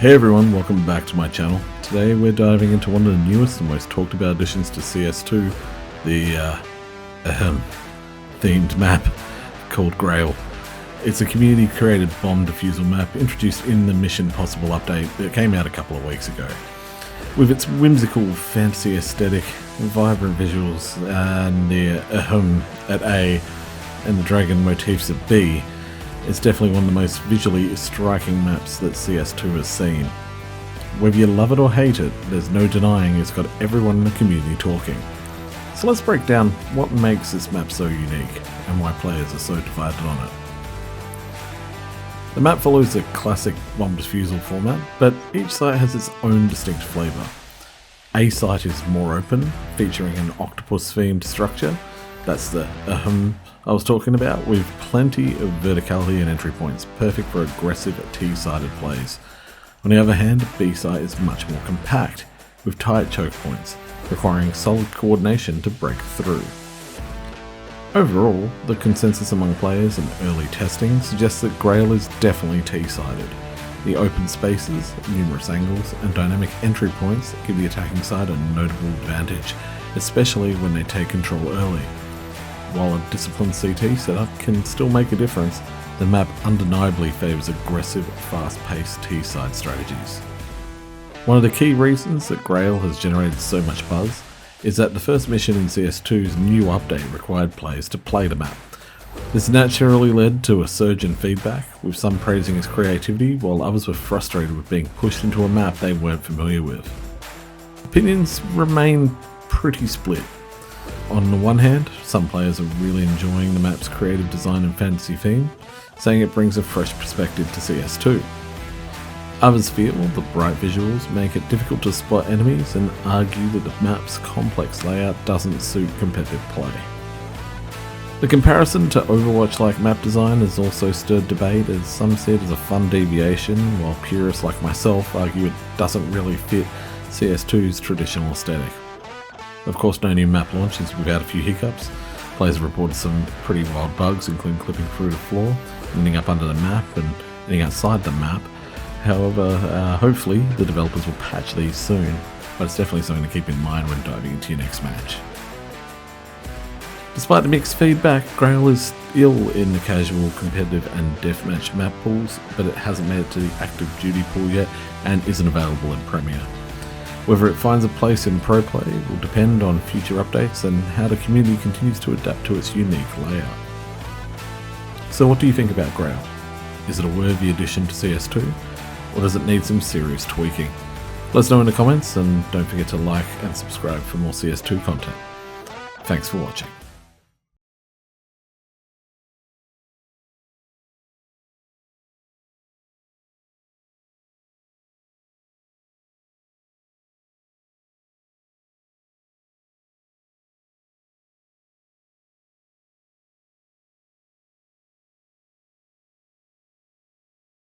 Hey everyone, welcome back to my channel. Today we're diving into one of the newest and most talked about additions to CS2, the ahem themed map called Grail. It's a community created bomb defusal map introduced in the Mission Possible update that came out a couple of weeks ago. With its whimsical fantasy aesthetic, vibrant visuals, and the ahem at A and the dragon motifs at B, it's definitely one of the most visually striking maps that CS2 has seen. Whether you love it or hate it, there's no denying it's got everyone in the community talking. So let's break down what makes this map so unique, and why players are so divided on it. The map follows the classic bomb defusal format, but each site has its own distinct flavour. A site is more open, featuring an octopus-themed structure. That's the ahem I was talking about, with plenty of verticality and entry points, perfect for aggressive T-sided plays. On the other hand, B site is much more compact, with tight choke points, requiring solid coordination to break through. Overall, the consensus among players and early testing suggests that Grail is definitely T-sided. The open spaces, numerous angles, and dynamic entry points give the attacking side a notable advantage, especially when they take control early. While a disciplined CT setup can still make a difference, the map undeniably favours aggressive, fast-paced T-side strategies. One of the key reasons that Grail has generated so much buzz is that the first mission in CS2's new update required players to play the map. This naturally led to a surge in feedback, with some praising its creativity while others were frustrated with being pushed into a map they weren't familiar with. Opinions remain pretty split. On the one hand, some players are really enjoying the map's creative design and fantasy theme, saying it brings a fresh perspective to CS2. Others feel the bright visuals make it difficult to spot enemies and argue that the map's complex layout doesn't suit competitive play. The comparison to Overwatch-like map design has also stirred debate, as some see it as a fun deviation, while purists like myself argue it doesn't really fit CS2's traditional aesthetic. Of course, no new map launches without a few hiccups. Players have reported some pretty wild bugs, including clipping through the floor, ending up under the map, and ending outside the map. However, hopefully the developers will patch these soon, but it's definitely something to keep in mind when diving into your next match. Despite the mixed feedback, Grail is ill in the casual, competitive and deathmatch map pools, but it hasn't made it to the active duty pool yet and isn't available in Premier. Whether it finds a place in Pro Play will depend on future updates and how the community continues to adapt to its unique layout. So what do you think about Grail? Is it a worthy addition to CS2, or does it need some serious tweaking? Let us know in the comments, and don't forget to like and subscribe for more CS2 content. Thanks for watching.